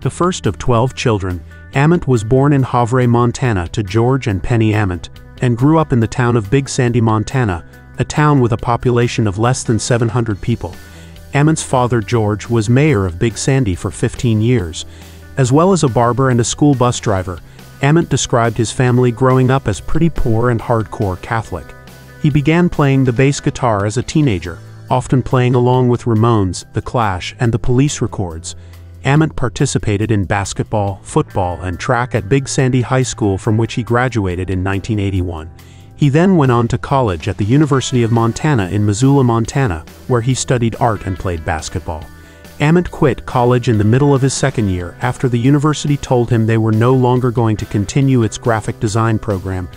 The first of 12 children, Ament was born in Havre, Montana to George and Penny Ament, and grew up in the town of Big Sandy, Montana, a town with a population of less than 700 people. Ament's father, George, was mayor of Big Sandy for 15 years. As well as a barber and a school bus driver, Ament described his family growing up as pretty poor and hardcore Catholic. He began playing the bass guitar as a teenager, often playing along with Ramones, The Clash, and the Police records. Ament participated in basketball, football, and track at Big Sandy High School, from which he graduated in 1981. He then went on to college at the University of Montana in Missoula, Montana, where he studied art and played basketball. Ament quit college in the middle of his second year after the university told him they were no longer going to continue its graphic design program.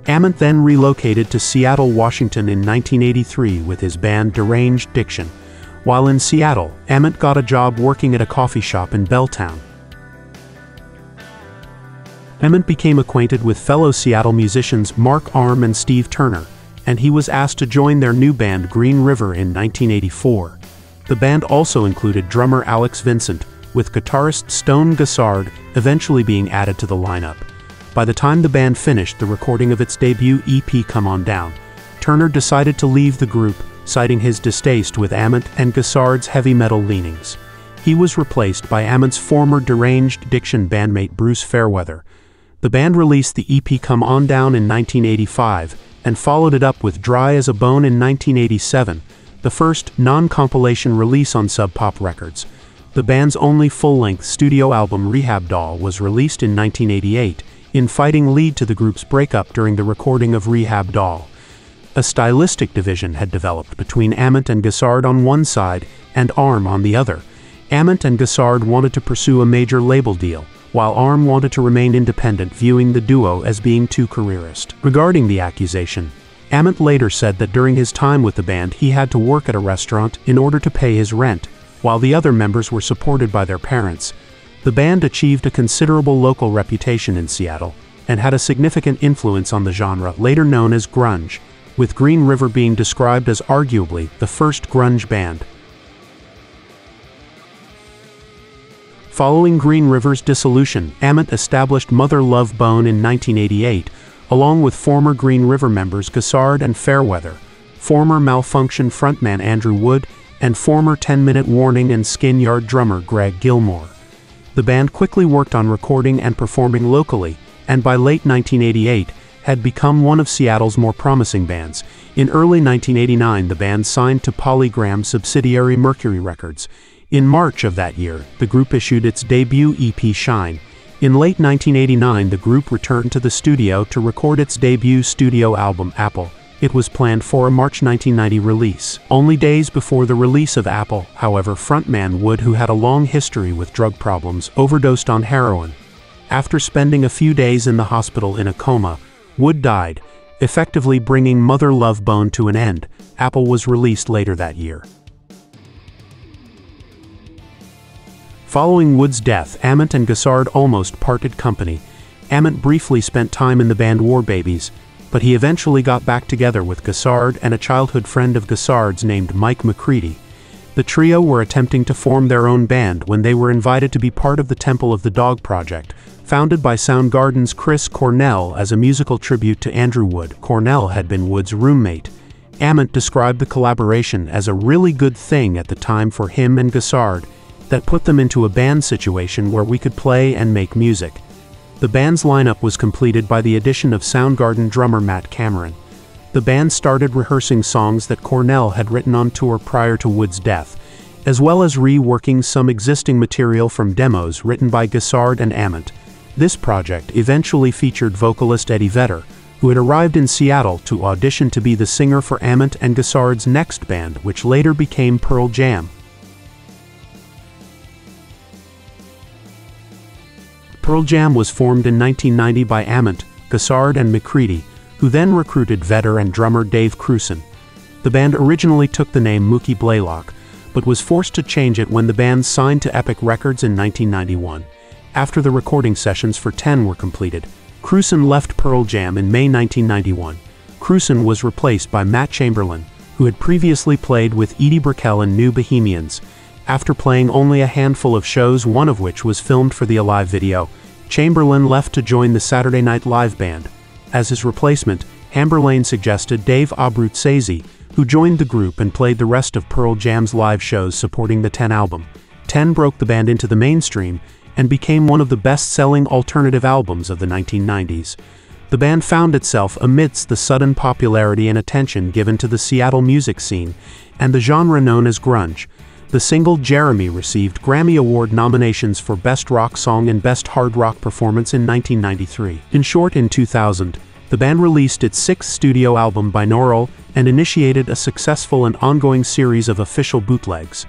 Ament then relocated to Seattle, Washington in 1983 with his band Deranged Diction. While in Seattle, Ament got a job working at a coffee shop in Belltown. Ament became acquainted with fellow Seattle musicians Mark Arm and Steve Turner, and he was asked to join their new band Green River in 1984. The band also included drummer Alex Vincent, with guitarist Stone Gossard eventually being added to the lineup. By the time the band finished the recording of its debut EP Come On Down, Turner decided to leave the group, citing his distaste with Ament and Gossard's heavy metal leanings. He was replaced by Ament's former Deranged Diction bandmate Bruce Fairweather. The band released the EP Come On Down in 1985 and followed it up with Dry as a Bone in 1987, the first non-compilation release on Sub Pop Records. The band's only full-length studio album Rehab Doll was released in 1988, infighting lead to the group's breakup during the recording of Rehab Doll. A stylistic division had developed between Ament and Gossard on one side and Arm on the other. Ament and Gossard wanted to pursue a major label deal, while Arm wanted to remain independent, viewing the duo as being too careerist. Regarding the accusation, Ament later said that during his time with the band he had to work at a restaurant in order to pay his rent, while the other members were supported by their parents. The band achieved a considerable local reputation in Seattle and had a significant influence on the genre later known as grunge, with Green River being described as arguably the first grunge band. Following Green River's dissolution, Ament established Mother Love Bone in 1988, along with former Green River members Gossard and Fairweather, former Malfunction frontman Andrew Wood, and former 10-Minute Warning and Skin Yard drummer Greg Gilmore. The band quickly worked on recording and performing locally, and by late 1988, had become one of Seattle's more promising bands. In early 1989, the band signed to Polygram subsidiary Mercury Records. In March of that year, the group issued its debut EP Shine. In late 1989, the group returned to the studio to record its debut studio album Apple. It was planned for a March 1990 release. Only days before the release of Apple, however, frontman Wood, who had a long history with drug problems, overdosed on heroin. After spending a few days in the hospital in a coma, Wood died, effectively bringing Mother Love Bone to an end. Apple was released later that year. Following Wood's death, Ament and Gossard almost parted company. Ament briefly spent time in the band War Babies, but he eventually got back together with Gossard and a childhood friend of Gossard's named Mike McCready. The trio were attempting to form their own band when they were invited to be part of the Temple of the Dog project, founded by Soundgarden's Chris Cornell as a musical tribute to Andrew Wood. Cornell had been Wood's roommate. Ament described the collaboration as a really good thing at the time for him and Gossard, that put them into a band situation where we could play and make music. The band's lineup was completed by the addition of Soundgarden drummer Matt Chamberlain. The band started rehearsing songs that Cornell had written on tour prior to Wood's death, as well as reworking some existing material from demos written by Gossard and Ament. This project eventually featured vocalist Eddie Vedder, who had arrived in Seattle to audition to be the singer for Ament and Gossard's next band, which later became Pearl Jam. Pearl Jam was formed in 1990 by Ament, Gossard and McCready, who then recruited Vedder and drummer Dave Krusen. The band originally took the name Mookie Blaylock, but was forced to change it when the band signed to Epic Records in 1991. After the recording sessions for 10 were completed, Krusen left Pearl Jam in May 1991. Krusen was replaced by Matt Chamberlain, who had previously played with Edie Brickell New Bohemians. After playing only a handful of shows, one of which was filmed for the Alive video, Chamberlain left to join the Saturday Night Live band. As his replacement, Hamberlain suggested Dave Abbruzzese, who joined the group and played the rest of Pearl Jam's live shows supporting the 10 album. 10 broke the band into the mainstream and became one of the best-selling alternative albums of the 1990s. The band found itself amidst the sudden popularity and attention given to the Seattle music scene and the genre known as grunge. The single Jeremy received Grammy Award nominations for Best Rock Song and Best Hard Rock Performance in 1993. In short, in 2000, the band released its 6th studio album Binaural and initiated a successful and ongoing series of official bootlegs.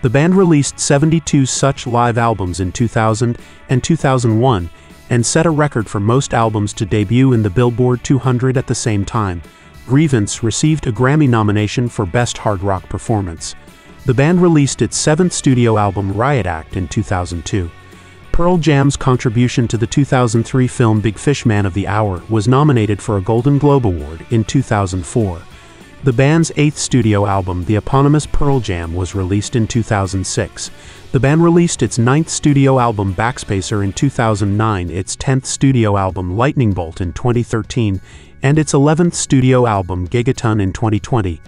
The band released 72 such live albums in 2000 and 2001 and set a record for most albums to debut in the Billboard 200 at the same time. Grievance received a Grammy nomination for Best Hard Rock Performance. The band released its 7th studio album Riot Act in 2002. Pearl Jam's contribution to the 2003 film Big Fish Man of the Hour was nominated for a Golden Globe Award in 2004. The band's 8th studio album, the eponymous Pearl Jam, was released in 2006. The band released its 9th studio album Backspacer in 2009, its 10th studio album Lightning Bolt in 2013, and its 11th studio album Gigaton in 2020.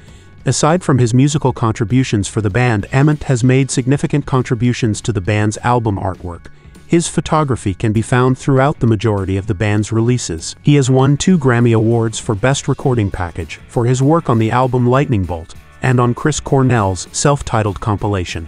Aside from his musical contributions for the band, Ament has made significant contributions to the band's album artwork. His photography can be found throughout the majority of the band's releases. He has won 2 Grammy Awards for Best Recording Package for his work on the album Lightning Bolt and on Chris Cornell's self-titled compilation.